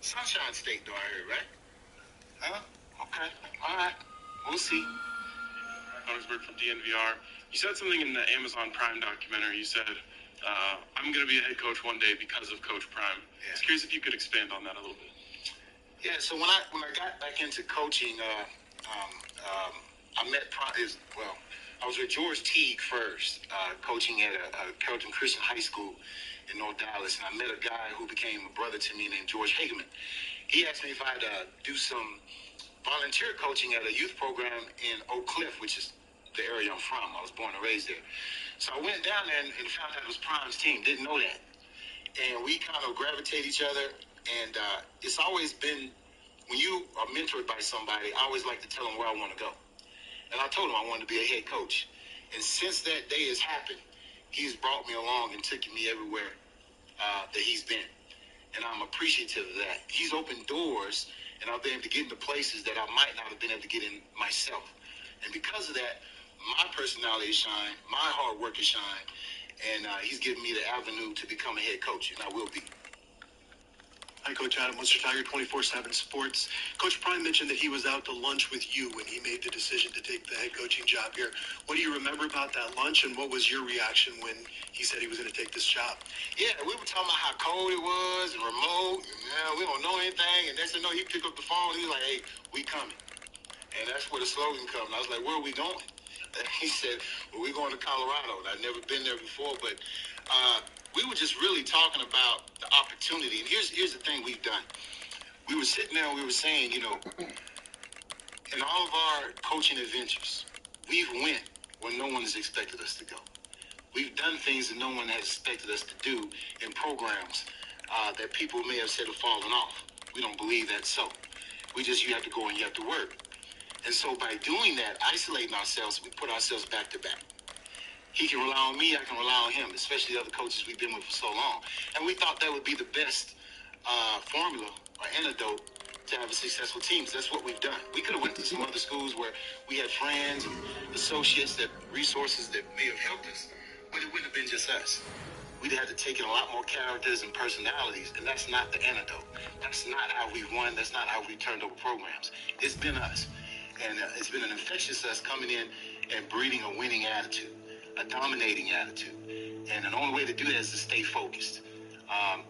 Sunshine State, though, I heard, right? Huh? Okay. All right. We'll see. Johannesburg from DNVR. You said something in the Amazon Prime documentary. You said, I'm going to be a head coach one day because of Coach Prime. Yeah. I was curious if you could expand on that a little bit. Yeah, so when I got back into coaching, I met I was with George Teague first, coaching at a Carrollton Christian High School in North Dallas, and I met a guy who became a brother to me named George Hageman. He asked me if I'd do some volunteer coaching at a youth program in Oak Cliff, which is the area I'm from. I was born and raised there. So I went down there and found out it was Prime's team. Didn't know that. And we kind of gravitate each other. And it's always been, when you are mentored by somebody, I always like to tell them where I want to go. And I told him I wanted to be a head coach. And since that day has happened, he's brought me along and taken me everywhere that he's been. And I'm appreciative of that. He's opened doors, and I've been able to get into places that I might not have been able to get in myself. And because of that, my personality is shine, my hard work is shine, and he's given me the avenue to become a head coach, and I will be. Hi, Coach Adam, Munster Tiger, 24/7 Sports. Coach Prime mentioned that he was out to lunch with you when he made the decision to take the head coaching job here. What do you remember about that lunch, and what was your reaction when he said he was going to take this job? Yeah, we were talking about how cold it was and remote, and we don't know anything. And next thing you know, he picked up the phone, he was like, hey, we coming. And that's where the slogan comes. I was like, where are we going? And he said, well, we're going to Colorado. And I'd never been there before, but we were just really talking about the opportunity. And here's the thing we've done. We were sitting there and we were saying, in all of our coaching adventures, we've went where no one has expected us to go. We've done things that no one has expected us to do in programs that people may have said have fallen off. We don't believe that's so. You have to go and you have to work. And so by doing that, isolating ourselves, we put ourselves back to back. He can rely on me, I can rely on him, especially the other coaches we've been with for so long. And we thought that would be the best formula or antidote to have a successful team. So that's what we've done. We could have went to some other schools where we had friends and associates, resources that may have helped us, but it wouldn't have been just us. We'd have to take in a lot more characters and personalities, and that's not the antidote. That's not how we've won. That's not how we've turned over programs. It's been us. And it's been an infectious us coming in and breeding a winning attitude, a dominating attitude. And the only way to do that is to stay focused.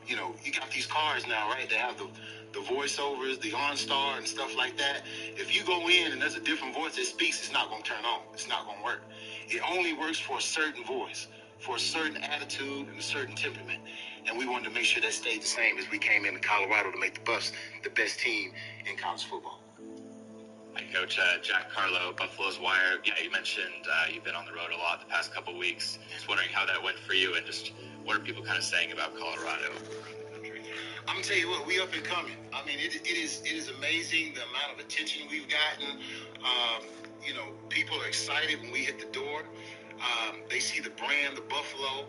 You got these cars now, right? They have the voiceovers, the OnStar and stuff like that. If you go in and there's a different voice that speaks, it's not going to turn on. It's not going to work. It only works for a certain voice, for a certain attitude and a certain temperament. And we wanted to make sure that stayed the same as we came into Colorado to make the Buffs the best team in college football. Hi, Coach. Jack Carlo, Buffalo's Wire. Yeah, you mentioned you've been on the road a lot the past couple weeks. Just wondering how that went for you and just what are people kind of saying about Colorado? I'm going to tell you what, we up and coming. I mean, it is amazing the amount of attention we've gotten. People are excited when we hit the door. They see the brand, the Buffalo,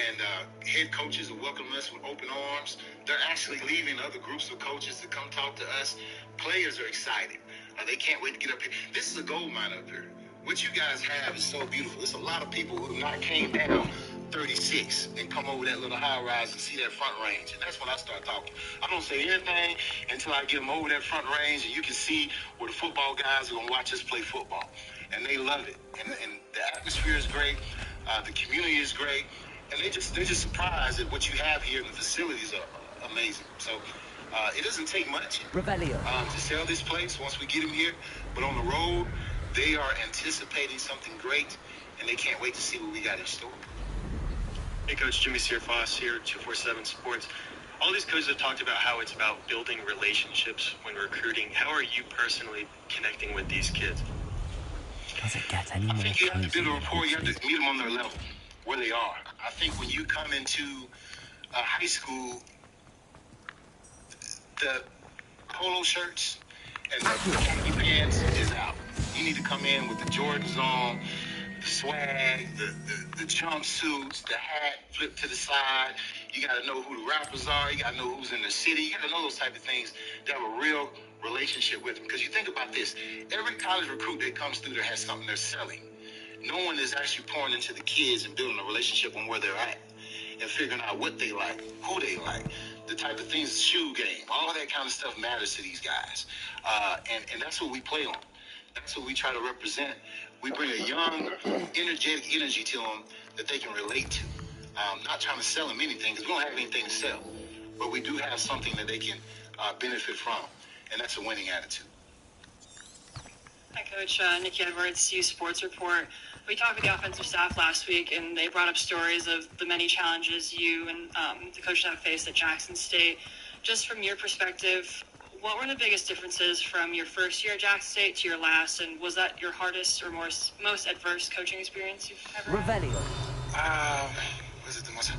and head coaches are welcoming us with open arms. They're actually leaving other groups of coaches to come talk to us. Players are excited. They can't wait to get up here. This is a gold mine up here. What you guys have is so beautiful. There's a lot of people who have not came down 36 and come over that little high rise and see that front range. And that's when I start talking. I don't say anything until I get them over that front range and you can see where the football guys are going to watch us play football. And they love it. And the atmosphere is great. The community is great. And they're just surprised at what you have here, and the facilities are amazing. So it doesn't take much to sell this place once we get them here. But on the road, they are anticipating something great, and they can't wait to see what we got in store. Hey, Coach, Jimmy Searfoss here, 247 Sports. All these coaches have talked about how it's about building relationships when recruiting. How are you personally connecting with these kids? Does it get any more I think you have to build a rapport. You have to meet them on their level, where they are. I think when you come into high school, the polo shirts and the khaki pants is out. You need to come in with the Jordans on, the swag, the jumpsuits, the hat flipped to the side. You got to know who the rappers are. You got to know who's in the city. You got to know those type of things to have a real relationship with them. Because you think about this, every college recruit that comes through there has something they're selling. No one is actually pouring into the kids and building a relationship on where they're at and figuring out what they like, who they like. the type of things, shoe game, all that kind of stuff matters to these guys. And that's what we play on. That's what we try to represent. We bring a young, energetic energy to them that they can relate to. Not trying to sell them anything, because we don't have anything to sell. But we do have something that they can benefit from, and that's a winning attitude. Hi, Coach. Nikki Edwards, U Sports Report. We talked with the offensive staff last week, and they brought up stories of the many challenges you and the coach have faced at Jackson State. Just from your perspective, what were the biggest differences from your first year at Jackson State to your last, and was that your hardest or most adverse coaching experience you've ever had? Was it the most?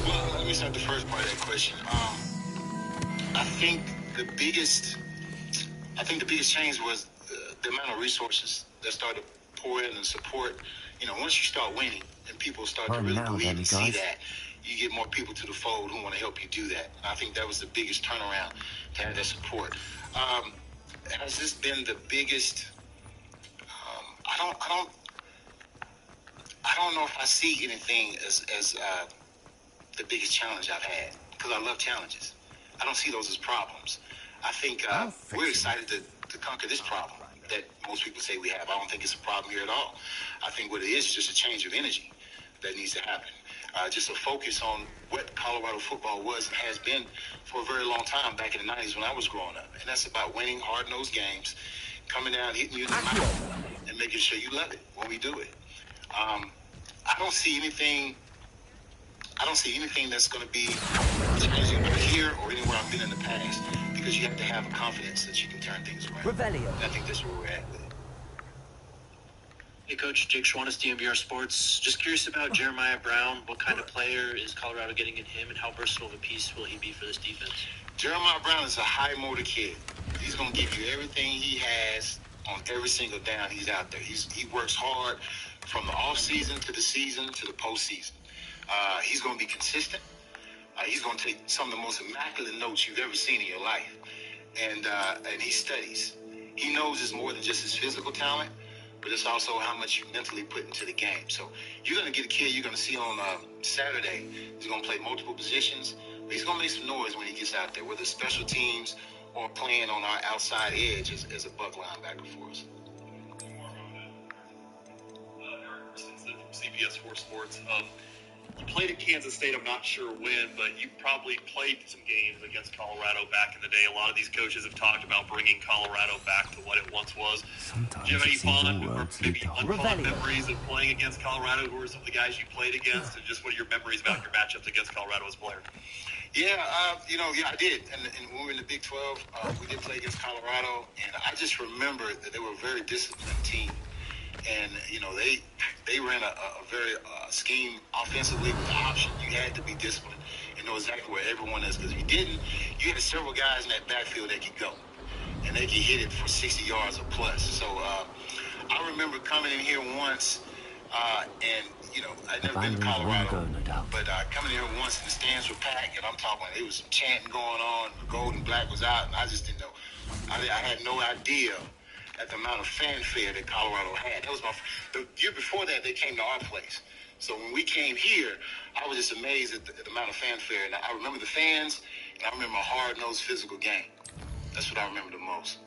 Well, let me start the first part of that question. I think the biggest change was the amount of resources that started to pour in and support. You know, once you start winning and people start to really believe and see that, you get more people to the fold who want to help you do that. And I think that was the biggest turnaround, to have that support. Has this been the biggest? I don't know if I see anything as the biggest challenge I've had, because I love challenges. I don't see those as problems. I think we're excited to conquer this problem that most people say we have. I don't think it's a problem here at all. I think what it is just a change of energy that needs to happen. Just a focus on what Colorado football was and has been for a very long time back in the 90s when I was growing up. And that's about winning hard-nosed games, coming down, hitting you in the mouth, and making sure you love it when we do it. I don't see anything that's going to be changing here or anywhere I've been in the past, because you have to have a confidence that you can turn things around. And I think that's where we're at with it. Hey, Coach, Jake Schwannis, DNVR Sports. Just curious about Jeremiah Brown. What kind of player is Colorado getting in him, and how versatile of a piece will he be for this defense? Jeremiah Brown is a high-motor kid. He's going to give you everything he has on every single down he's out there. He works hard from the off-season to the season to the postseason. He's going to be consistent. He's going to take some of the most immaculate notes you've ever seen in your life. And he studies. He knows it's more than just his physical talent, but it's also how much you mentally put into the game. So you're going to get a kid you're going to see on Saturday. He's going to play multiple positions, but he's going to make some noise when he gets out there, whether it's special teams or playing on our outside edge as a buck linebacker for us. Eric Christensen from CBS 4 Sports. You played at Kansas State, I'm not sure when, but you probably played some games against Colorado back in the day. A lot of these coaches have talked about bringing Colorado back to what it once was. Do you have any fond or maybe unfond memories of playing against Colorado? Who are some of the guys you played against, and just what are your memories about your matchups against Colorado as a player? Yeah, I did. And when we were in the Big 12, we did play against Colorado, and I just remember that they were a very disciplined team. And, they ran a very scheme offensively with the option. You had to be disciplined and know exactly where everyone is, because if you didn't, you had several guys in that backfield that could go, and they could hit it for 60 yards or plus. So I remember coming in here once, and, I'd never been to Colorado, but coming in here once and the stands were packed, and I'm talking, there was some chanting going on, gold and black was out, and I just didn't know. I had no idea at the amount of fanfare that Colorado had. That was the year before that, they came to our place. So when we came here, I was just amazed at the amount of fanfare. And I remember the fans, and I remember a hard-nosed physical game. That's what I remember the most.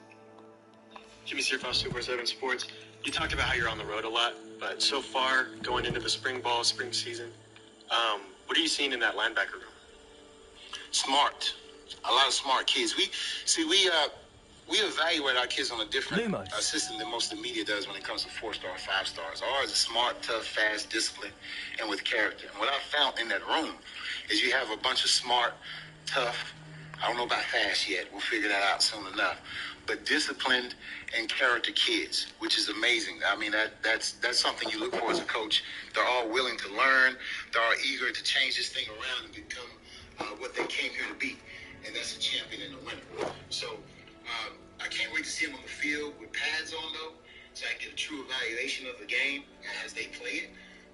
Jimmy Searfoss, Super 7 Sports. You talked about how you're on the road a lot, but so far, going into the spring season, what are you seeing in that linebacker room? Smart. A lot of smart kids. We evaluate our kids on a different system than most of the media does when it comes to 4-star and 5 stars. Ours is smart, tough, fast, disciplined, and with character. And what I found in that room is you have a bunch of smart, tough, I don't know about fast yet, we'll figure that out soon enough, but disciplined and character kids, which is amazing. I mean, that's something you look for as a coach. They're all willing to learn. They're all eager to change this thing around and become what they came here to be, and that's a champion and a winner. So I can't wait to see them on the field with pads on, though, so I can get a true evaluation of the game as they play it.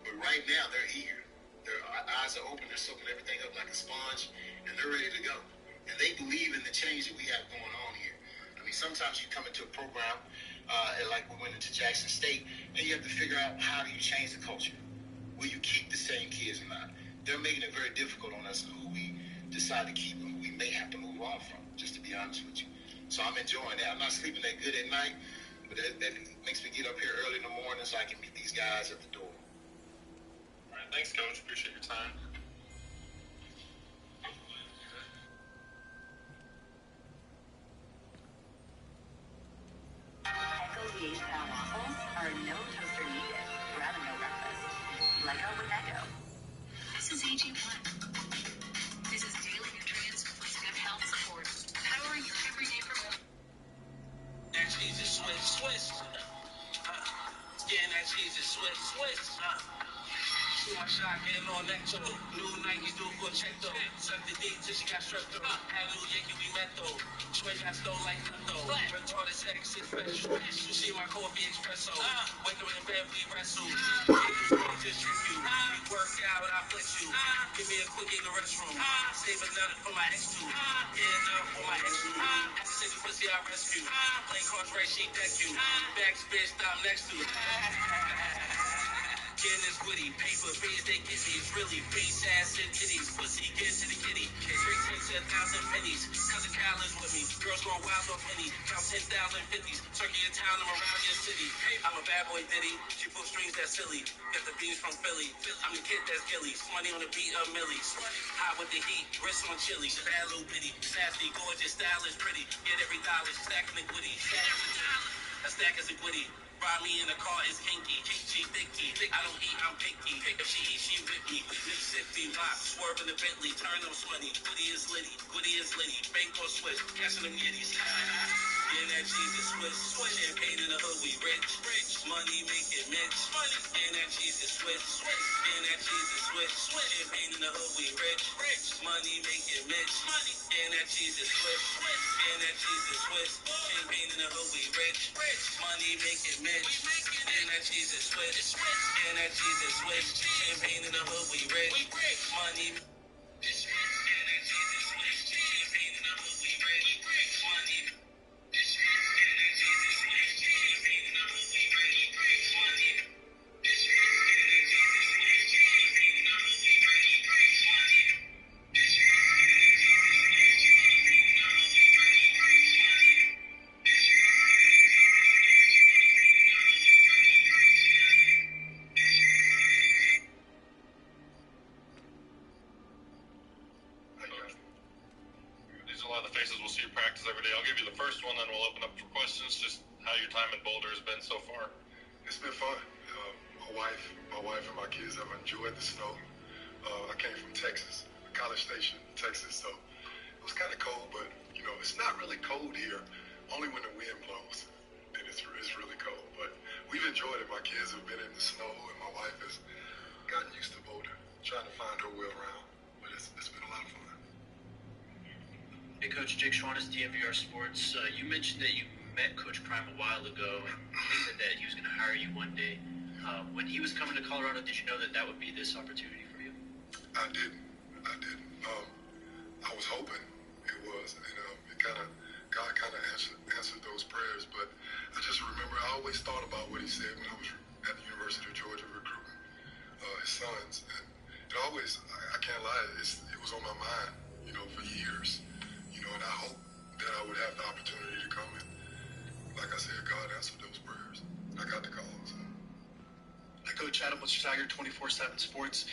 But right now, they're eager. Their eyes are open. They're soaking everything up like a sponge, and they're ready to go. And they believe in the change that we have going on here. I mean, sometimes you come into a program, like we went into Jackson State, and you have to figure out how do you change the culture. Will you keep the same kids or not? They're making it very difficult on us who we decide to keep and who may have to move on from, just to be honest with you. So I'm enjoying that. I'm not sleeping that good at night, but that makes me get up here early in the morning so I can meet these guys at the door. All right, thanks, Coach. Appreciate your time. Echo-style waffles are no toaster needed. Rather no breakfast. Lego with Echo. This is AG1. This is daily nutrients plus good health support. Powering your everyday promotion. That cheese is Swiss. Skin that cheese is Swiss. Shoot my shot, getting on that toe. New Nike do for check though. Suck the D till she got strep though. Had a new Yankee, we met though. Sway got stole like though. Retarded sex, it's fresh. You see my coffee espresso. Wake up in bed, we wrestle. Just trick you. We work out, I flex you. Give me a quickie in the restroom. Save another for my ex too. Enough for my ex too. After six pussy, I rescue. Play cross race, she deck you. Back bitch, stop next to it. Getting this witty, paper, beans, they get me. It's really face, ass, and titties. Pussy, get to the kitty. 3 to 1,000 pennies. Cousin Kyle is with me. Girls going wild on penny. Count 10,000 50s. Turkey in town, I'm around your city. I'm a bad boy, Diddy. She pull strings, that's silly. Got the beans from Philly. I'm the kid that's Gillies. Money on the beat of Millies. Hot with the heat, wrist on chili. Bad little bitty. Sassy, gorgeous, stylish, pretty. Get every dollar, stacking the goodie. A stack is a goodie. Ride me in the car is kinky. She thicky. I don't eat, I'm picky. If she eats, she with me. Mississippi rock, swerve in the Bentley. Turn them sweaty. Goody is litty. Bank or switch. Catching them yitties. Getting that cheese is Swiss. Champagne in the hood, we rich. Money make it Mitch. Getting that cheese is Swiss. Getting that cheese is Swiss. Champagne in the hood, we rich. Money make it Mitch. Getting that cheese is Swiss. Getting that cheese is Swiss. Champagne in the hood, we rich. Money make it Mitch. Getting that cheese is Swiss. Getting that cheese is Swiss. Champagne in the hood, we rich. Money. These are a lot of the faces we'll see you practice every day. I'll give you the first one, then we'll open up for questions. Just how your time in Boulder has been so far. It's been fun. My wife and my kids have enjoyed the snow. I came from Texas, College Station, Texas, so it was kind of cold, but it's not really cold here. Only when the wind blows, then it's really cold. But we've enjoyed it. My kids have been in the snow, and my wife has gotten used to Boulder, trying to find her way around. But it's been a lot of fun. Hey, Coach Jake Schwannis, DNVR Sports. You mentioned that you met Coach Prime a while ago, and he said that he was going to hire you one day. When he was coming to Colorado, did you know that would be this opportunity for you? I didn't. I was hoping it was, and God kind of answered those prayers. But I just remember I always thought about what he said when I was at the University of Georgia recruiting his sons, and it always, I can't lie, it was on my mind, for years, and I hoped that I would have the opportunity to come in. Like I said, God answered those prayers. I got the call. So. Coach Adam, what's your Tiger 24/7 Sports?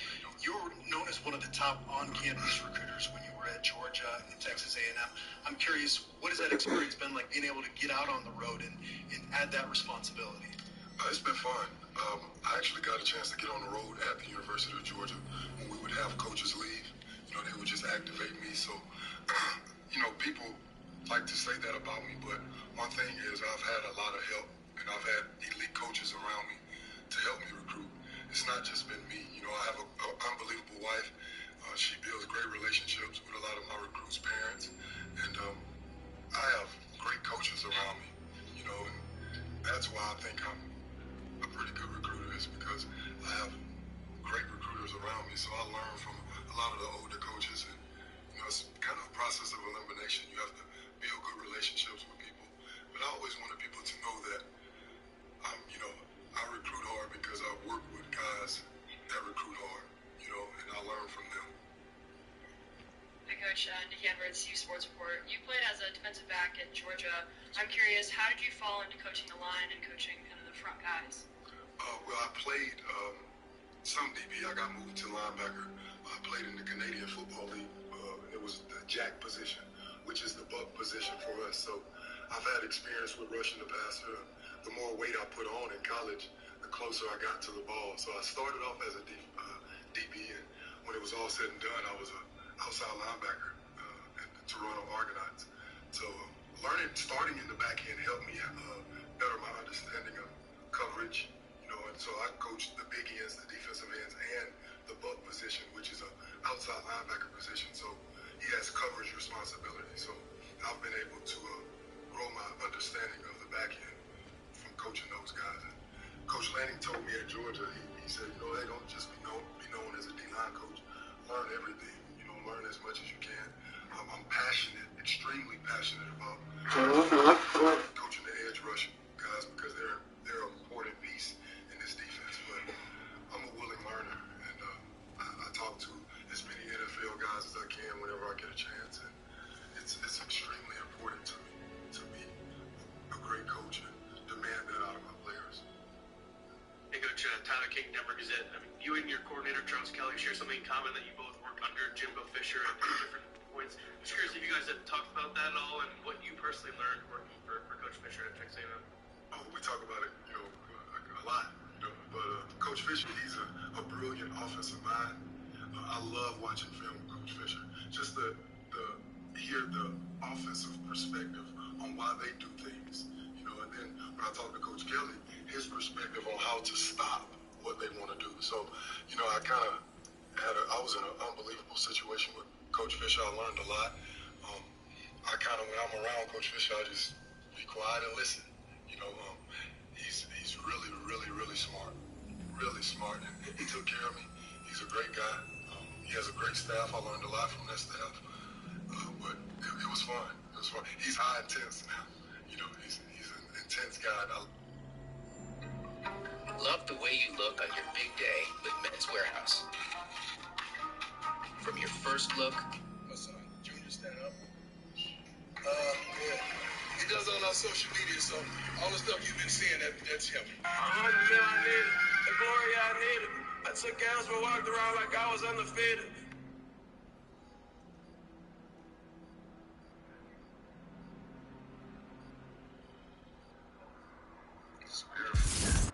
You were known as one of the top on-campus recruiters when you were at Georgia and Texas A&M. I'm curious, what has that experience been like, being able to get out on the road and add that responsibility? It's been fun. I actually got a chance to get on the road at the University of Georgia when we would have coaches leave. They would just activate me. So, people like to say that about me, but one thing is I've had a lot of help, and I've had elite coaches around me to help me recruit. It's not just been me. I have an unbelievable wife. She builds great relationships with a lot of my recruits' parents, and I have great coaches around me. And that's why I think I'm a pretty good recruiter, is because I have great recruiters around me. So I learn from a lot of the older coaches, and it's kind of a process of elimination. You have to build good relationships with people. But I always wanted people to know that I recruit hard because I work with guys that recruit hard, and I learn from them. Hi, Coach. Nikki Edwards, back at Georgia. I'm curious, how did you fall into coaching the line and coaching kind of the front guys? Well, I played some DB. I got moved to linebacker. I played in the Canadian Football League. It was the jack position, which is the buck position for us. So I've had experience with rushing the passer. The more weight I put on in college, the closer I got to the ball. So I started off as a DB, and when it was all said and done, I was an outside linebacker at the Toronto Argonauts. So starting in the back end helped me better my understanding of coverage. And so I coached the big ends, the defensive ends, and the buck position, which is an outside linebacker position. So he has coverage responsibility. So I've been able to grow my understanding of the back end from coaching those guys. And Coach Lanning told me at Georgia, he said, hey, don't just be known as a D-line coach. Learn everything. Learn as much as you can. I'm passionate, extremely passionate about coaching the edge rush guys because they're an important piece in this defense. But I'm a willing learner, and I talk to as many NFL guys as I can whenever I get a chance. And it's extremely important to me to be a great coach and demand that out of my players. Hey, Coach, Tyler King, Denver Gazette. You and your coordinator, Charles Kelly, share something in common that you both worked under Jimbo Fisher at different points. I'm just curious if you guys have talked about that at all and what you personally learned working for Coach Fisher at Texas A&M. Oh, we talk about it, a lot. But Coach Fisher, he's a brilliant offensive mind. I love watching film with Coach Fisher. Just to hear the offensive perspective on why they do things. And then when I talk to Coach Kelly, his perspective on how to stop what they want to do. So, I was in an unbelievable situation with Coach Fisher. I learned a lot. When I'm around Coach Fisher, I just be quiet and listen. He's really, really, really smart. Really smart. And he took care of me. He's a great guy. He has a great staff. I learned a lot from that staff. But it was fun. It was fun. He's high intense now. He's an intense guy. Love the way you look on your big day with Men's Warehouse. From your first look. My son, Junior, stand up. Yeah. He does all our social media, so all the stuff you've been seeing, that's him. I needed the glory I needed. I took L's but walked around like I was undefeated. It's beautiful.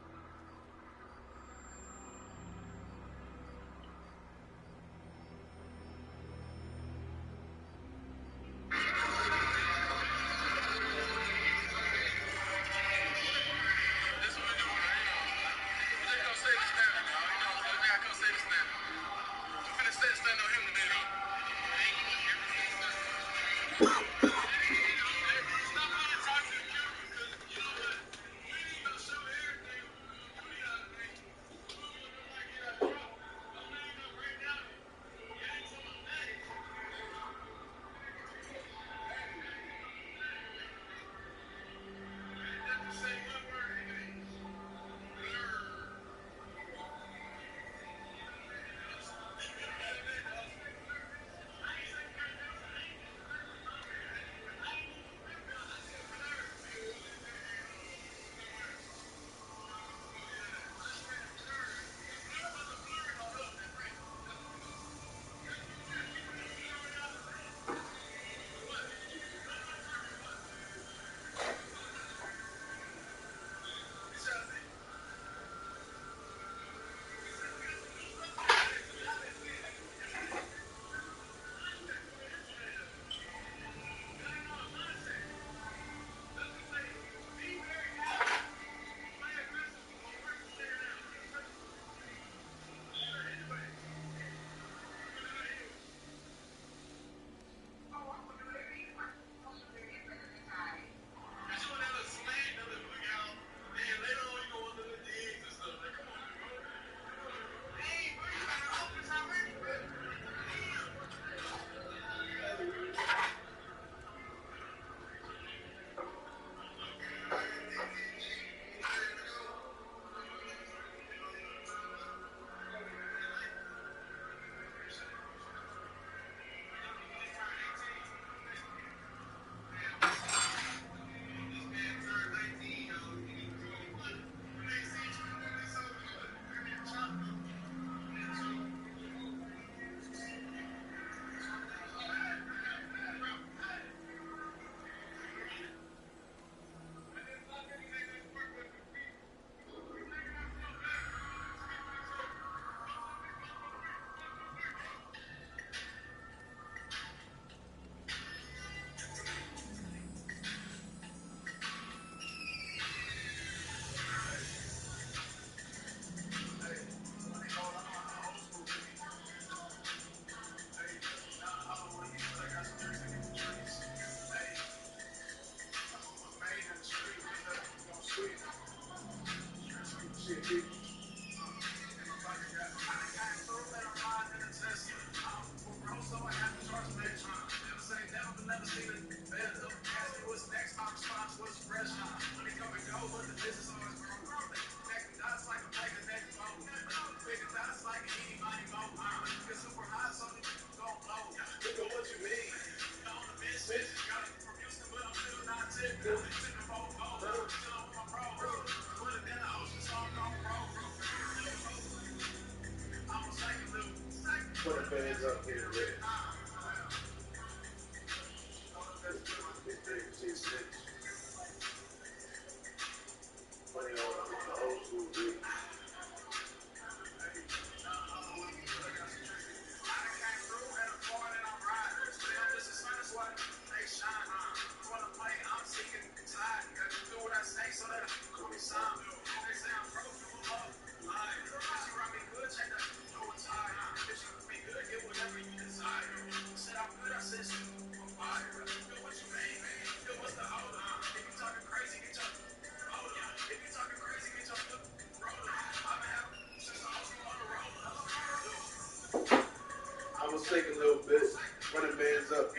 Set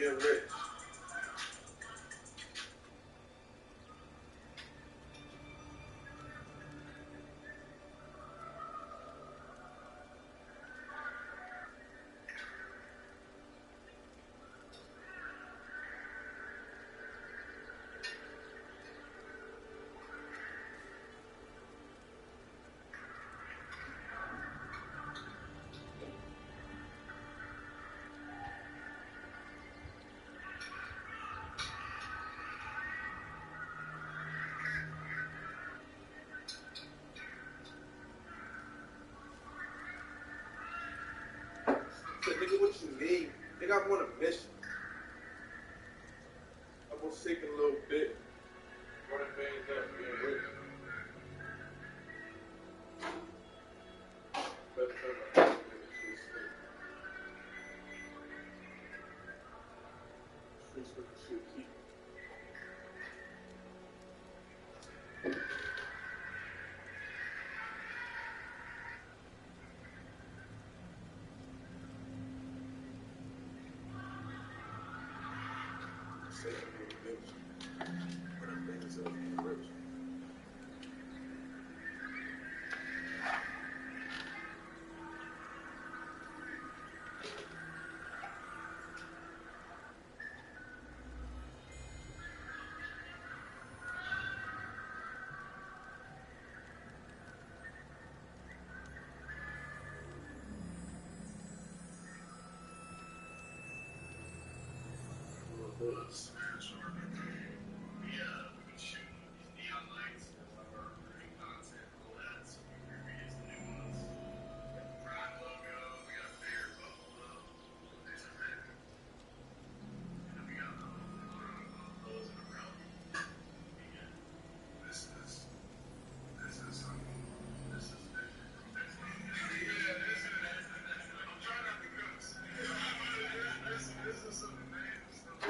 getting rich. Said, nigga, what you mean? Nigga, I'm on a mission. I'm gonna sink a little bit. Running things up, being rich. Better turn my face to the street. Streets with the shit keep. Say I'm on a mission. Running things up, being rich. Was. We been shooting these neon lights as our recruiting content, all that. So we released the new ones. We got the Prime logo, we got Bear Buffalo, there's a red. And then we got the buffaloes in a row. Yeah. This is something. This is big. Yeah, this is. I'm trying not to cuss. This is some amazing stuff.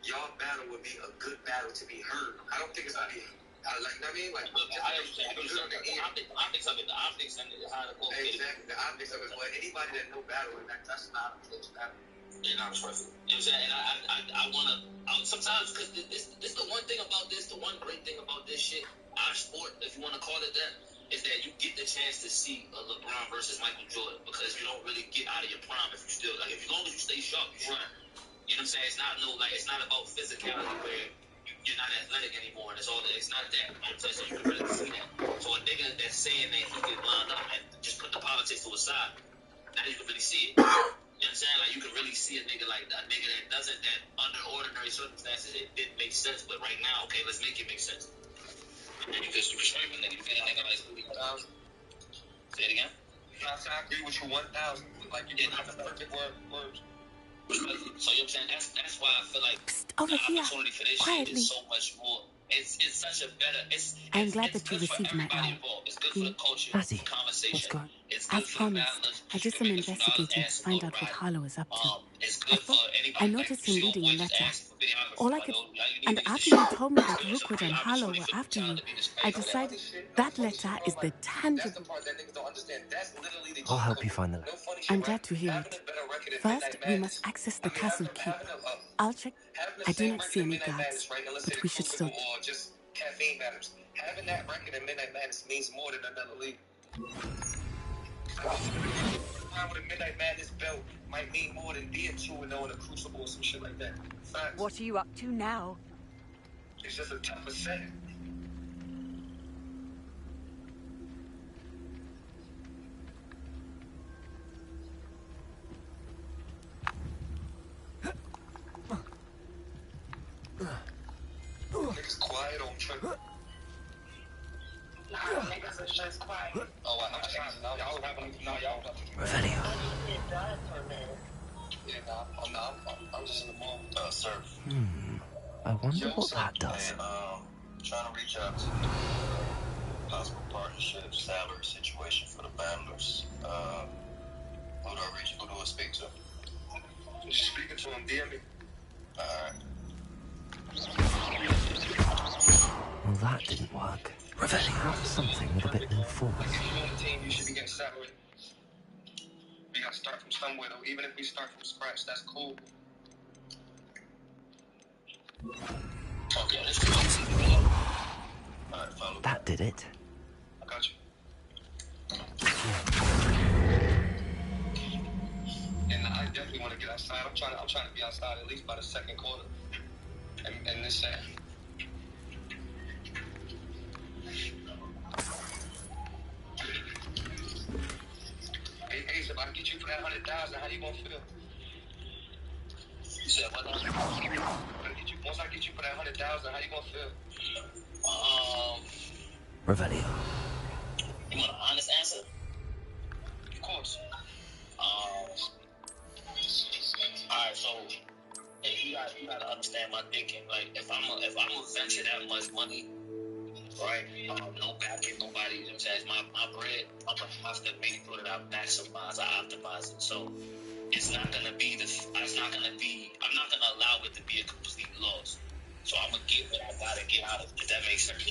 y'all battle would be a good battle to be heard. I don't think it's gonna be. Like, you know what I mean? Like, I understand. The optics of it. The optics and how to go. Exactly. The optics of it. But anybody that know battle, that's not a close battle. You're not trusting. You know what I'm saying? And I want to. Sometimes, because this the one thing about this, the one great thing about this shit, our sport, if you want to call it that, is that you get the chance to see a LeBron versus Michael Jordan, because you don't really get out of your prime if you still, like, as long as you stay sharp, you run. You know what I'm saying? It's not about physicality where you're not athletic anymore, and it's not that. You know what I'm saying? So you can really see that. So a nigga that's saying that he can line up and just put the politics to a side, now you can really see it. You know what I'm saying? Like, you can really see a nigga like that. A nigga that doesn't, that under ordinary circumstances, it didn't make sense, but right now, okay, let's make it make sense. And then you can scrape a nigga, you feel a nigga like 1,000. Say it again? I agree with you 1,000. Like, you did not the perfect words. So you know what I'm saying? That's why I feel like over the here, opportunity for this quietly. shit is so much more. It's such a better. I'm glad it's that you good for received my everybody ad. involved. It's good for the culture, Razzie, conversation. let's go. It's good As for the promised, battlers. I did some investigating to find out what Harlow is up to. It's good for anybody. I noticed him reading a letter. All I could, and after you told me that Rookwood and Harlow were after you, I decided that letter is the tangible. I'll help you find the letter. I'm glad to hear it. First, we must access the castle keep. I'll check. I do not see any guards, but we should still. Caffeine matters. Having that record in Midnight Madness means more than another league. With a Midnight Madness belt might mean more than being 2-0 in a Crucible or some shit like that. Facts. What are you up to now? It's just a tougher setting. Niggas quiet on trip. Niggas are just quiet. Oh, I'm trying. Y'all having y'all. Revelio. Yeah, I'm just in the mood. Sir. I wonder what that does. Trying to reach out to possible partnership, salary situation for the battlers. Who do I reach? Who do I speak to? Just speaking to him, DM me. Alright. Well, that didn't work. Revelio, have something with a bit more force. If you're on the team, you should be getting salary. We gotta start from somewhere, though. Even if we start from scratch, that's cool. Okay, let's go. Alright, follow. That did it. I got you. And I definitely want to get outside. I'm trying to be outside at least by the second quarter. And this Hey, Ace, if I get you for that 100,000, how you gonna feel? You said what? Once I get you for that 100,000, how you gonna feel? Revelio. You want an honest answer? Of course. Alright, so you gotta understand my thinking. Like, if I'm gonna venture that much money, right? No backing, nobody. You know what I'm saying? It's my bread. I'm gonna have to make sure that I maximize, I optimize it. So it's not gonna be I'm not gonna allow it to be a complete loss. So I'm gonna get what I gotta get out of it. If that makes sense.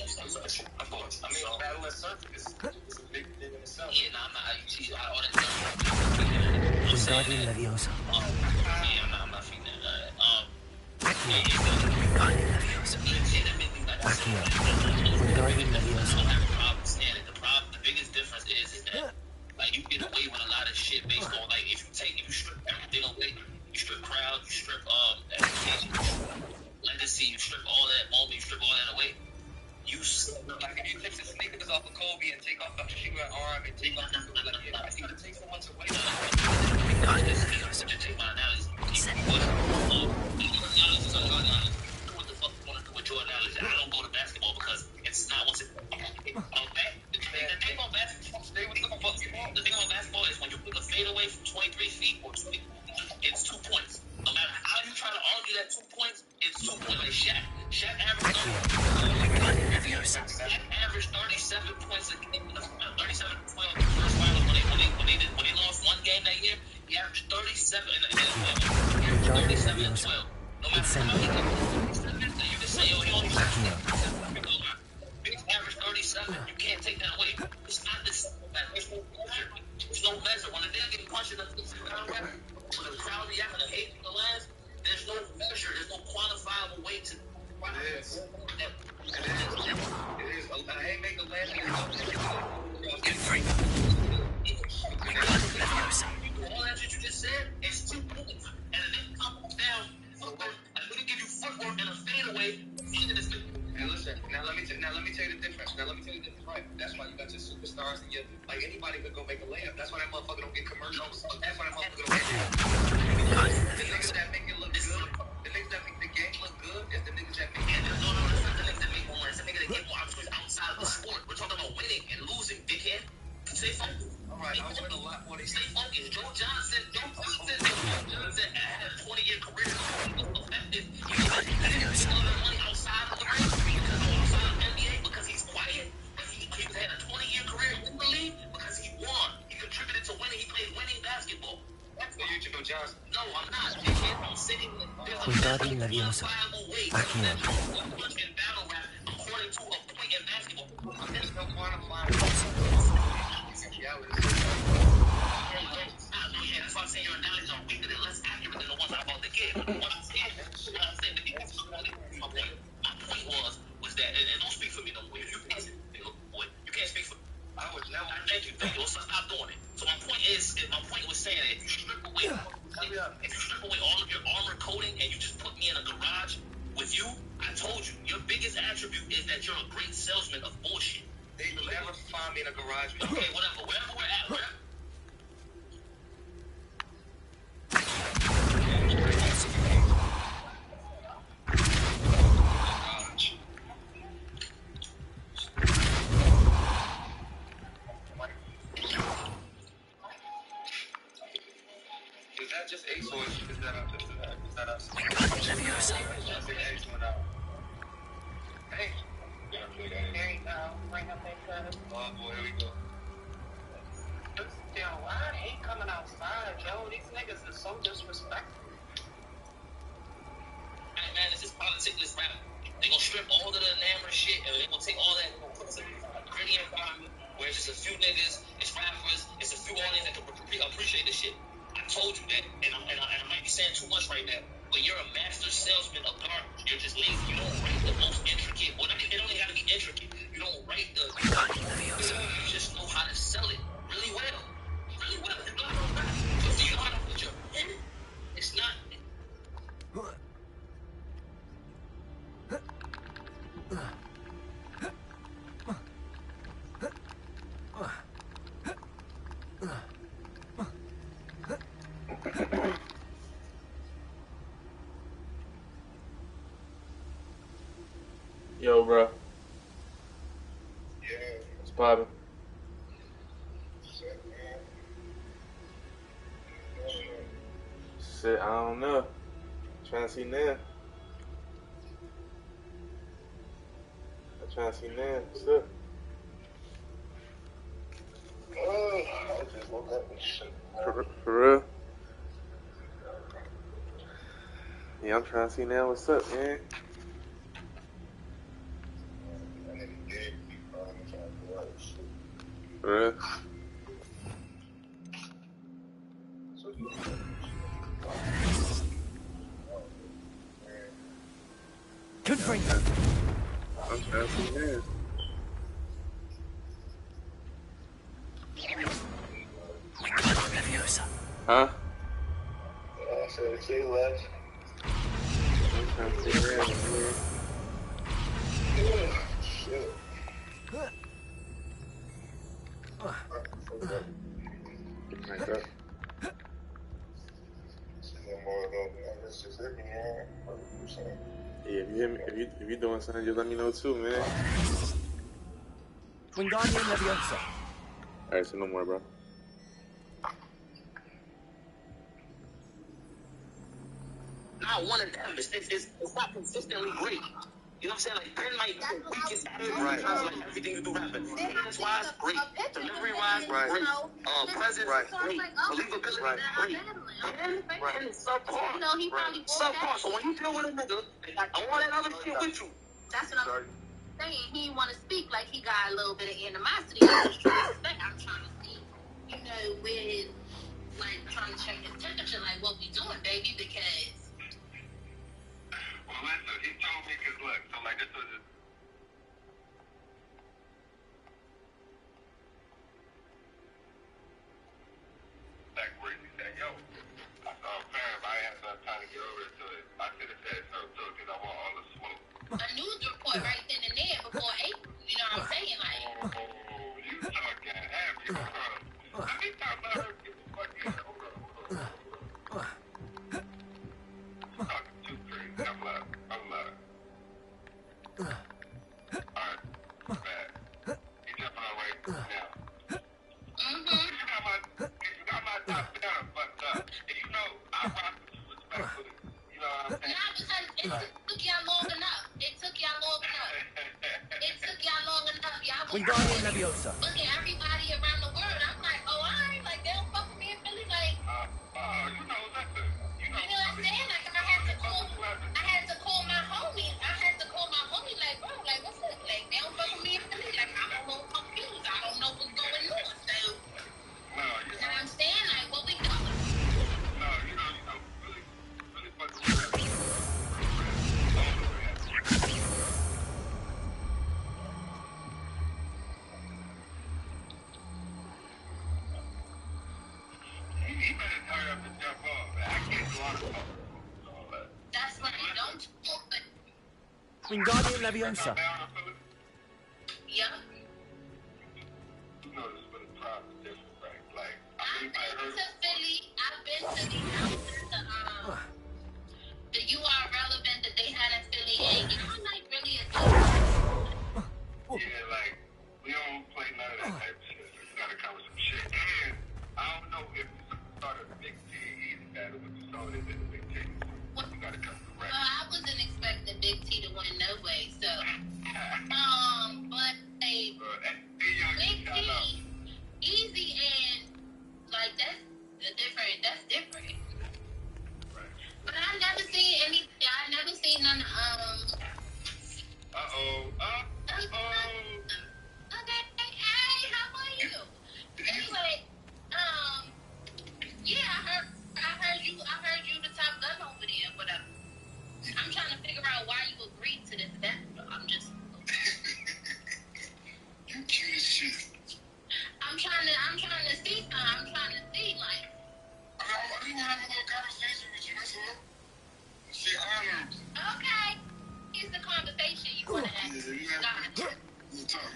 Of course. I mean, so, battling surfing is a big thing in itself. Yeah, I'm not. All that stuff. Wingardium Leviosa. Yeah, I'm not feeling that. Accio. Wingardium Leviosa. Accio. Wingardium Leviosa. The biggest difference is that, like, you get away with a lot of shit based on, like, if you strip everything away, you strip crowd, you strip education, you strip legacy, you strip all that moment, you strip all that away. Like, if you take the sneakers off of Kobe and take off the finger arm and take off the I think it takes so much away. To take my analogy, what the fuck you want to do with your analogy? I don't go to basketball because it's not what's it. The thing about basketball is when you put a fade away from 23 feet or 20, it's 2 points. No matter how you try to argue that 2 points, it's 2 points. Like Shaq averaged 37 points a game. 37 points in the first final when they lost one game that year. He averaged 37 in the 37 and 12. No matter how Now let me tell you this, right? That's why you got your superstars and like anybody could go make a layup. That's why that motherfucker don't get commercials. That's why that motherfucker don't get the niggas that make it look good, the niggas that make the game look good is the niggas that make it. No, that's not the niggas that make more money. It's the niggas that get more opportunities outside of the sport. We're talking about winning and losing, dickhead. Stay focused. All right, I win a lot more than you. Stay focused. Joe Johnson had a 20-year career. He was effective. He didn't get a lot of money outside of the ring, outside of NBA because he's quiet. But he had a 20-year career in the league because he won. He contributed to winning. He played winning basketball. That's what you, Joe Johnson. No, I'm not. I'm sitting. There's a verifiable way to punch in battle rap according to a point in basketball. There's no quantifying. That's why I'm saying your analogies are weaker and less accurate than the ones I'm about to give. What I'm saying, my point was that, and don't speak for me no more. You can't speak for me, boy. You can't speak for me. I would never. Thank you. So stop doing it. So my point was saying that if you strip away all of your armor coating and you just put me in a garage with you, I told you, your biggest attribute is that you're a great salesman of bullshit. They will never find me in a garage with you. Okay, whatever. Wherever we're at, wherever. Is that just Ace or is that us? Hey. There you go. Bring up that cut. Oh boy, here we go. Yo, I hate coming outside, yo. These niggas are so disrespectful. Hey, man, this is politicless rap. They gonna strip all of the enamour shit and they gonna take all that and gonna put us in a gritty environment where it's just a few niggas, it's rappers, it's a few audience that can appreciate this shit. I told you that, and I might be saying too much right now, but you're a master salesman of garbage. You're just lazy. You don't write the most intricate. Well, it don't even gotta be intricate. You don't write the. You just know how to sell it really well. Really well. You know how to rap. But do you know how to put your pen? It's not. Yo, bro. Yeah. What's poppin'? Shit, I don't know. Trying to see Nan. I'm trying to see Nan. What's up? I just woke up and shit. For real? Yeah, I'm trying to see Nan. What's up, man? For real? Good for you. I'm trying to see Nan. Huh? I said, see you later. I'm trying to see Nan, man. Shit. Like that. Yeah, if you hear me, if you doing something, just let me know too, man. Wingardium Leviosa. Alright, so no more, bro. Not one of them. It's not consistently great. You know what I'm saying? Like, Penn might be the weakest athlete in terms of like everything you do rapping. Defense-wise, great. Delivery-wise, great. Presence, great. Believability, great. Penn is subpar. You know, he probably subpar. So when you deal with a nigga, like all that other shit with you. That's what I'm saying. He didn't want to speak like he got a little bit of animosity. I'm just trying to say, I'm trying to see, you know, with, like, trying to check his temperature, like, what we doing, baby, because... Well, listen, he told me, because look, so like this was like where he said, yo, I saw a pair, but I had some time to get over it, so I should have said so too, because I want all the smoke. A news report right then and there before April, you know what I'm saying? Wingardium Leviosa. Look at everybody around the world. I'm like, oh, I ain't like, they don't fuck with me in Philly. Like, you know, listen. you know what I'm saying? Like, I had to call my homie. Like, bro, like, what's up? Like, they don't fuck with me in Philly. Like, I'm a little confused. I don't know what's going on. So, you know what I'm saying? Like, what we doing? No, you know, really fucking with that. He better turn up and jump off, man. I can't do all that. That's right. Don't talk, but Wingardium Leviosa. yeah. You know this for the tribe is different, right? Like, I've been to Philly. I've been to the URL event that they had in Philly, and you know, like, really a yeah, like, we don't play none of that type of shit. You gotta come with some shit. And I don't know if you started a big T easy battle with the Soul in the big T. You gotta come correct. I wasn't expecting Big T to win no way, so but hey, Big T, easy, and like that's different. Right. But I never seen none. Okay, hey, how are you? Anyway, yeah, I heard you the top gun over there, but I'm trying to figure out why you agreed to this event. I'm just. You cute as shit. I'm trying to see something. I'm trying to see, like. I just want to have a little conversation with you. That's all. She honored. Okay. Here's the conversation you want to have. Yeah, you have to talk.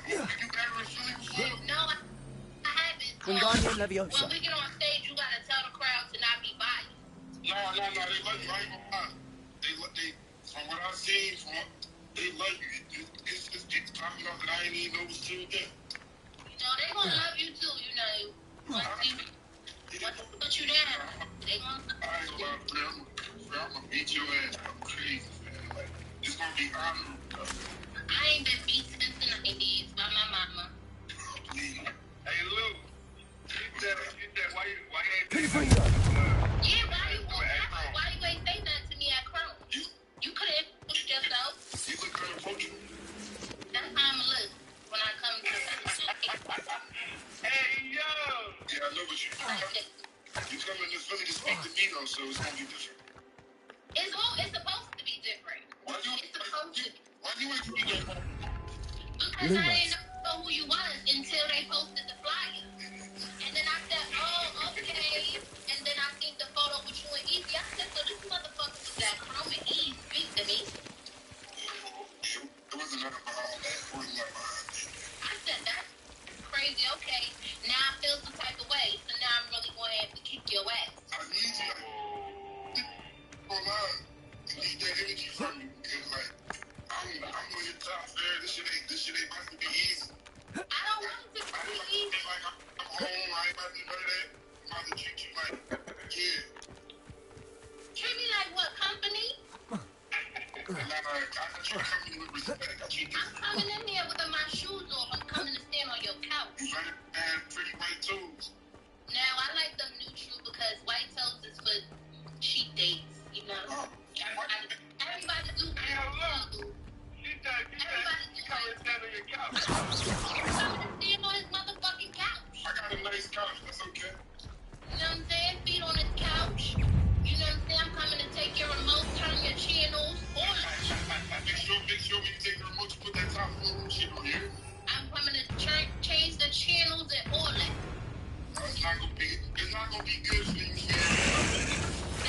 You ever Philly before? No, I haven't. Wingardium Leviosa. When we get on stage, you gotta tell the crowd to not be biased. No, they love you. I ain't gonna lie. They, from what I seen, they love you. It's people talking about that I ain't even know was still there. No, they gonna love you too, you know. Once you put you down, they gonna love you. I ain't gonna lie, I'm gonna beat your ass. I'm crazy, man. Like, it's gonna be honorable. I ain't been beat since the 90s by my mama. Please. Hey, Lou. You said why you ain't Pinfringer. Yeah, why you ain't say nothing to me at Chrome? You could have introduced yourself. You look kind of approachable. That's how I'ma look when I come to Hey, yo! Yeah, I know what you doing. You coming to Philly to speak to me, though, so it's gonna be different. It's supposed to be different. It's supposed to be. Why you ain't doing that? Because I didn't know who you was until they posted the flyer. And then I said, oh, okay. And then I seen the photo with you and Easy. I said, so this motherfucker was that Chrome and Easy speak to me. It wasn't nothing behind that. It wasn't nothing behind that. I said, that's crazy. Okay, now I feel some type of way. So now I'm really going to have to kick your ass. I need you. Online. I need that energy from you. Because, like, I'm on your top fair. This shit ain't about to be easy. I don't want it to be easy. Like, I'm home. I ain't about to do none of that. I'm about to treat you like a kid. Treat me like what, company? I treat company with respect. I'm coming in here with my shoes on. I'm coming to stand on your couch. You better have pretty white toes. Now, I like them neutral because white toes is for cheap dates, you know? Everybody do Hey, yo, look. Everybody do Come and stand on your couch. I'm coming to stand on his motherfucking couch. I got a nice couch. That's okay. You know what I'm saying? Feet on his couch. You know what I'm saying? I'm coming to take your remote, turn your channels, all that. Make sure when you take the remote, you put that top floor shit on here. I'm coming to change the channels and all that. It's not gonna be good for you. They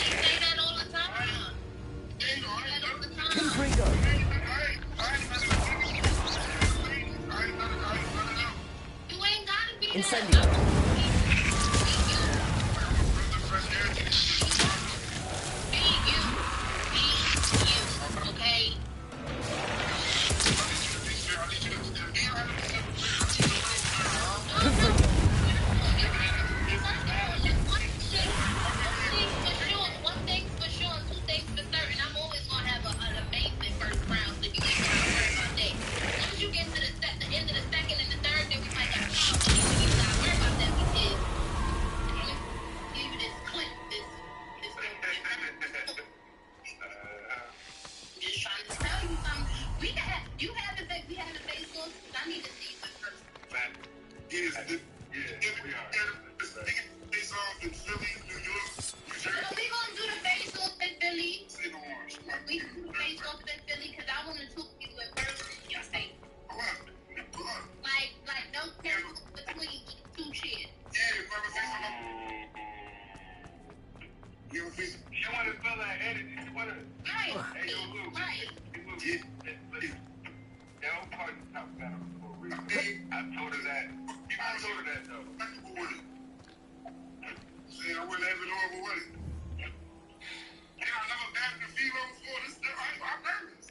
say that all the time. They know, I ain't all the time. Pinfringer. You ain't gotta be Incendio. there. Be you. Okay? One thing's for sure and two things for certain. I'm always gonna have an amazing first round, so you ain't gotta worry about that. Once you get to the end of the Yes, Yeah, we are. Face off in Philly, New York, New Jersey. So we gonna do the face off in Philly. Say no more. We can do the face off in Philly because I want to talk to you in person. Y'all say like no tension between two chairs. Yeah, if I ever say something. You ever face? You want to feel that energy. You want to. Right. Hey, yo, Lou. Right. Listen, don't call you top battle for a reason. I told her that. I told her that, though. Say I wouldn't have it over with it. And I never batted the field before this. I'm nervous.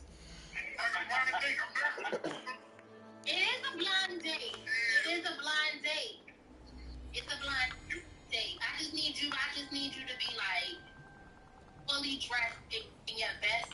Like a blind date, I'm nervous. It is a blind date. It is a blind date. It's a blind date. I just need you to be like fully dressed in your best